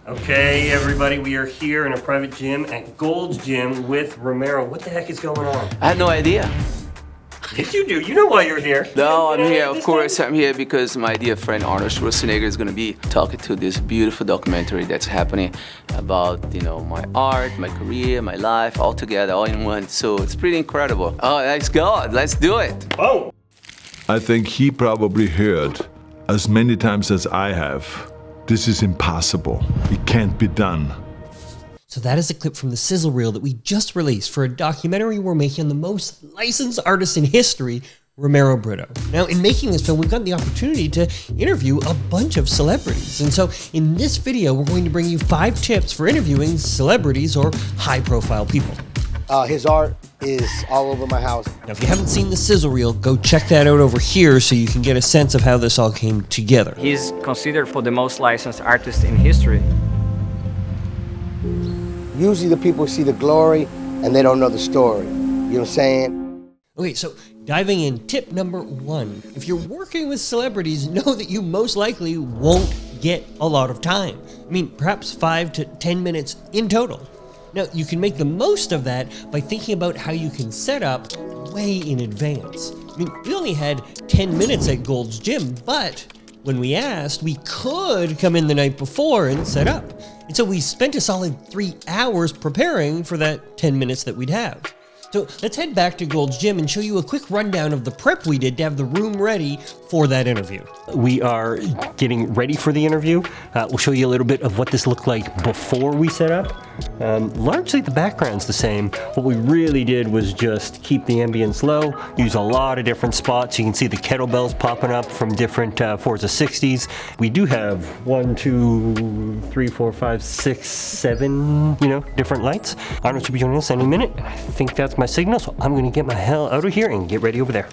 Okay, everybody, we are here in a private gym at Gold's Gym with Romero. What the heck is going on? I had no idea. Yes, you do. You know why you're here. No, I'm here. Of course, I'm here because my dear friend Arnold Schwarzenegger is going to be talking to this beautiful documentary that's happening about, my art, my career, my life, all together, all in one. So it's pretty incredible. Oh, let's go. Let's do it. Oh. I think he probably heard as many times as I have. This is impossible. It can't be done. So that is a clip from the sizzle reel that we just released for a documentary we're making on the most licensed artist in history, Romero Britto. Now, in making this film, we've gotten the opportunity to interview a bunch of celebrities. And so in this video, we're going to bring you 5 tips for interviewing celebrities or high-profile people. His art is all over my house. Now, if you haven't seen the sizzle reel, go check that out over here so you can get a sense of how this all came together. He's considered for the most licensed artist in history. Usually the people see the glory and they don't know the story. You know what I'm saying? Okay, so diving in, tip number 1. If you're working with celebrities, know that you most likely won't get a lot of time. I mean, perhaps 5 to 10 minutes in total. Now, you can make the most of that by thinking about how you can set up way in advance. I mean, we only had 10 minutes at Gold's Gym, but when we asked, we could come in the night before and set up. And so we spent a solid 3 hours preparing for that 10 minutes that we'd have. So let's head back to Gold's Gym and show you a quick rundown of the prep we did to have the room ready for that interview. We are getting ready for the interview. We'll show you a little bit of what this looked like before we set up. Largely the background's the same. What we really did was just keep the ambience low, use a lot of different spots. You can see the kettlebells popping up from different Forza 60s. We do have 1, 2, 3, 4, 5, 6, 7, different lights. Arnold should be joining us any minute. And I think that's my signal, so I'm gonna get my hell out of here and get ready over there.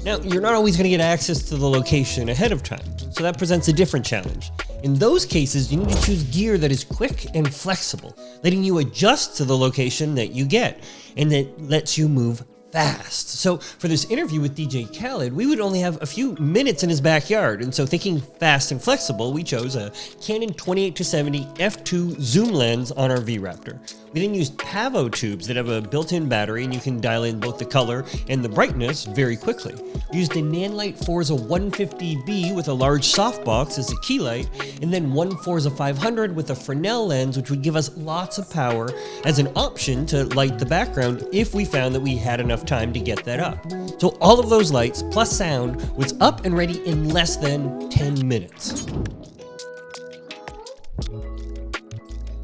Now, you're not always going to get access to the location ahead of time, so that presents a different challenge. In those cases, you need to choose gear that is quick and flexible, letting you adjust to the location that you get, and that lets you move fast. So for this interview with DJ Khaled, we would only have a few minutes in his backyard, and so thinking fast and flexible, we chose a Canon 28-70 f2 zoom lens on our V-Raptor. We then used Pavo tubes that have a built-in battery, and you can dial in both the color and the brightness very quickly. We used a Nanlite Forza 150B with a large softbox as a key light, and then one Forza 500 with a Fresnel lens, which would give us lots of power as an option to light the background if we found that we had enough time to get that up. So all of those lights plus sound was up and ready in less than 10 minutes.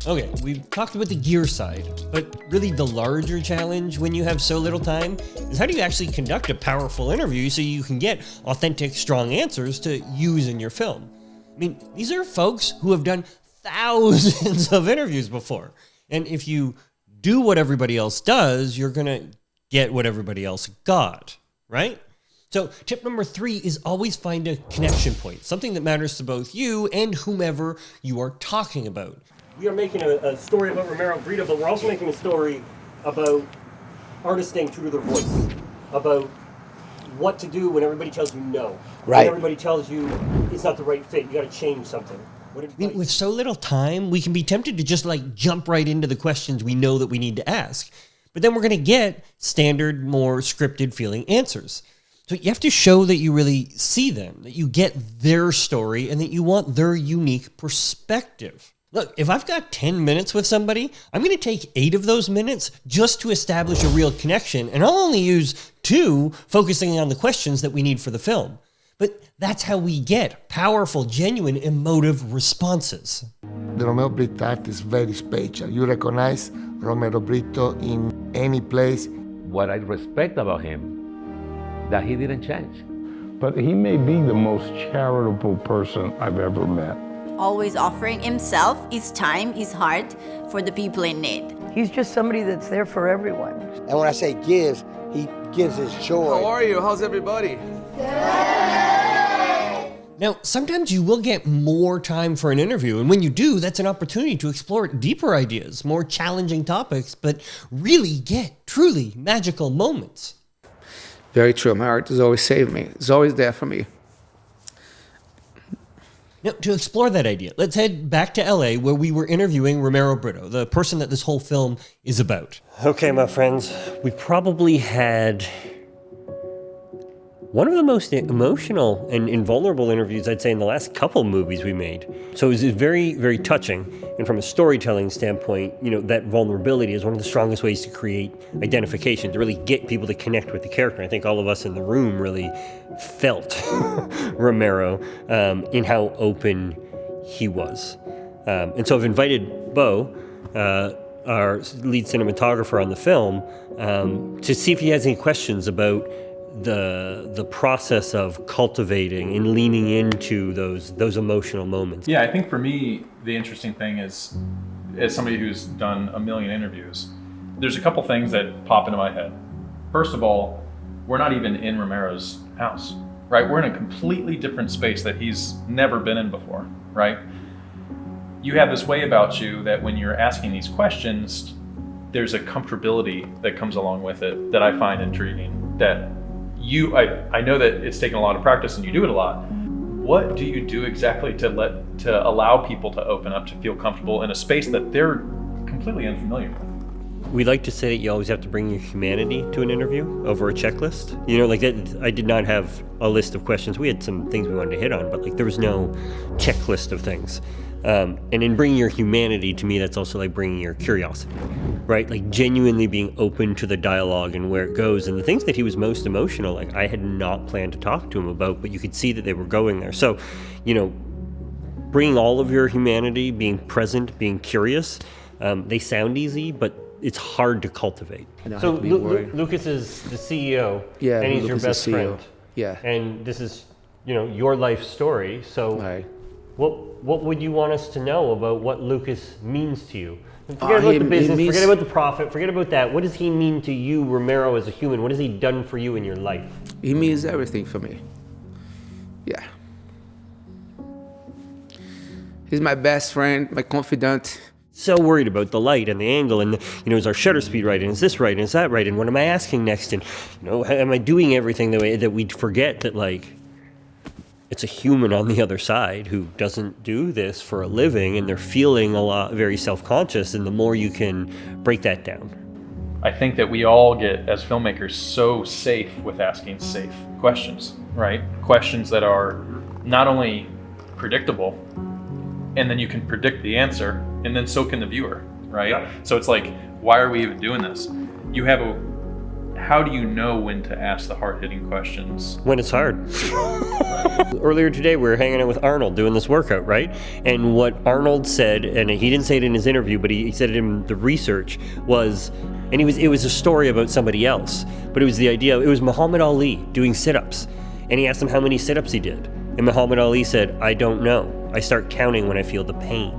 Okay, we've talked about the gear side, but really the larger challenge when you have so little time is how do you actually conduct a powerful interview so you can get authentic, strong answers to use in your film? I mean, these are folks who have done thousands of interviews before. And if you do what everybody else does, you're gonna get what everybody else got, right? So tip number 3 is always find a connection point, something that matters to both you and whomever you are talking about. We are making a story about Romero Britto, but we're also making a story about artists staying true to their voice, about what to do when everybody tells you no. Right. When everybody tells you it's not the right fit, you got to change something. With so little time, we can be tempted to just jump right into the questions we know that we need to ask. But then we're going to get standard, more scripted feeling answers. So you have to show that you really see them, that you get their story, and that you want their unique perspective. Look, if I've got 10 minutes with somebody, I'm going to take 8 of those minutes just to establish a real connection, and I'll only use 2 focusing on the questions that we need for the film. But that's how we get powerful, genuine, emotive responses. The Romero Britto art is very special. You recognize Romero Britto in any place. What I respect about him, that he didn't change. But he may be the most charitable person I've ever met. Always offering himself, his time, his heart for the people in need. He's just somebody that's there for everyone. And when I say gives, he gives his joy. How are you? How's everybody? Now, sometimes you will get more time for an interview, and when you do, that's an opportunity to explore deeper ideas, more challenging topics, but really get truly magical moments. Very true. My art has always saved me. It's always there for me. Now, to explore that idea, let's head back to LA where we were interviewing Romero Britto, the person that this whole film is about. Okay, my friends, we probably had one of the most emotional and invulnerable interviews, I'd say, in the last couple movies we made. So it was very, very touching. And from a storytelling standpoint, that vulnerability is one of the strongest ways to create identification, to really get people to connect with the character. I think all of us in the room really felt Romero in how open he was. And so I've invited Bo, our lead cinematographer on the film, to see if he has any questions about the process of cultivating and leaning into those emotional moments. Yeah, I think for me, the interesting thing is, as somebody who's done a million interviews, there's a couple things that pop into my head. First of all, we're not even in Romero's house, right? We're in a completely different space that he's never been in before, right? You have this way about you that when you're asking these questions, there's a comfortability that comes along with it that I find intriguing. That I know that it's taken a lot of practice and you do it a lot. What do you do exactly to allow people to open up, to feel comfortable in a space that they're completely unfamiliar with? We like to say that you always have to bring your humanity to an interview over a checklist. Like that, I did not have a list of questions. We had some things we wanted to hit on, but there was no checklist of things. And in bringing your humanity, to me, that's also like bringing your curiosity, right? Like genuinely being open to the dialogue and where it goes. And the things that he was most emotional, I had not planned to talk to him about, but you could see that they were going there. So, bringing all of your humanity, being present, being curious, they sound easy, but it's hard to cultivate. So Lucas is the CEO, and he's your best friend. Yeah. And this is, your life story. So Right. What would you want us to know about what Lucas means to you? Forget about the business, forget about the profit, forget about that. What does he mean to you, Romero, as a human? What has he done for you in your life? He means everything for me. Yeah. He's my best friend, my confidant. So worried about the light and the angle and, is our shutter speed right? And is this right? And is that right? And what am I asking next? And, am I doing everything the way that we'd forget that, it's a human on the other side who doesn't do this for a living and they're feeling very self-conscious, and the more you can break that down. I think that we all get, as filmmakers, so safe with asking safe questions, right? Questions that are not only predictable, and then you can predict the answer, and then so can the viewer, right? Yeah. So it's why are we even doing this? How do you know when to ask the hard-hitting questions? When it's hard. Earlier today, we were hanging out with Arnold doing this workout, right? And what Arnold said, and he didn't say it in his interview, but he said it in the research, was, and it was a story about somebody else, but it was the idea, it was Muhammad Ali doing sit-ups. And he asked him how many sit-ups he did. And Muhammad Ali said, I don't know. I start counting when I feel the pain.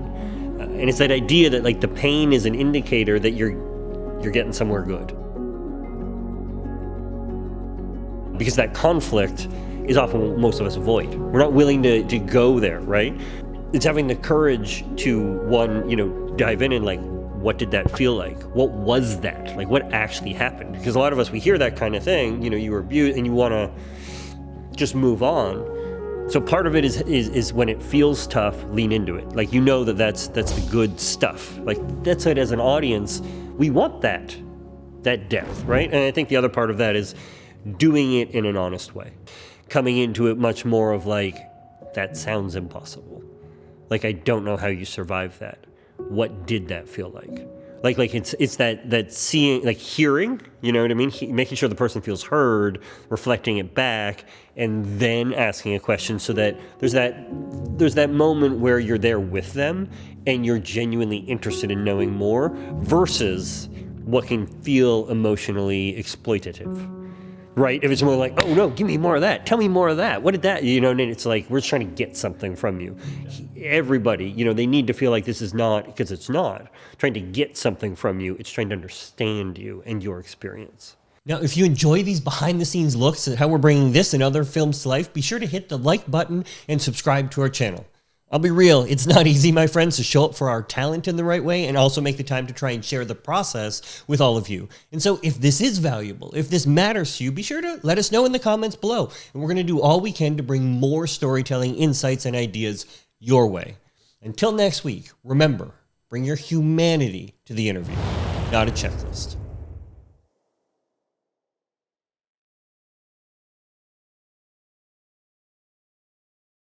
And it's that idea that the pain is an indicator that you're getting somewhere good. Because that conflict is often what most of us avoid. We're not willing to go there, right? It's having the courage to, dive in and what did that feel like? What was that? What actually happened? Because a lot of us, we hear that kind of thing, you were abused and you want to just move on. So part of it is when it feels tough, lean into it. That's the good stuff. That's it as an audience, we want that depth, right? And I think the other part of that is doing it in an honest way, coming into it much more of that sounds impossible. I don't know how you survived that. What did that feel like? It's that seeing, hearing, you know what I mean? Making sure the person feels heard, reflecting it back, and then asking a question so that there's that moment where you're there with them and you're genuinely interested in knowing more versus what can feel emotionally exploitative. Right? If it's more oh no, give me more of that. Tell me more of that. What did that, and it's we're just trying to get something from you. Everybody, they need to feel this is not, because it's not trying to get something from you. It's trying to understand you and your experience. Now, if you enjoy these behind-the-scenes looks at how we're bringing this and other films to life, be sure to hit the like button and subscribe to our channel. I'll be real, it's not easy, my friends, to show up for our talent in the right way and also make the time to try and share the process with all of you. And so if this is valuable, if this matters to you, be sure to let us know in the comments below. And we're going to do all we can to bring more storytelling insights and ideas your way. Until next week, remember, bring your humanity to the interview, not a checklist.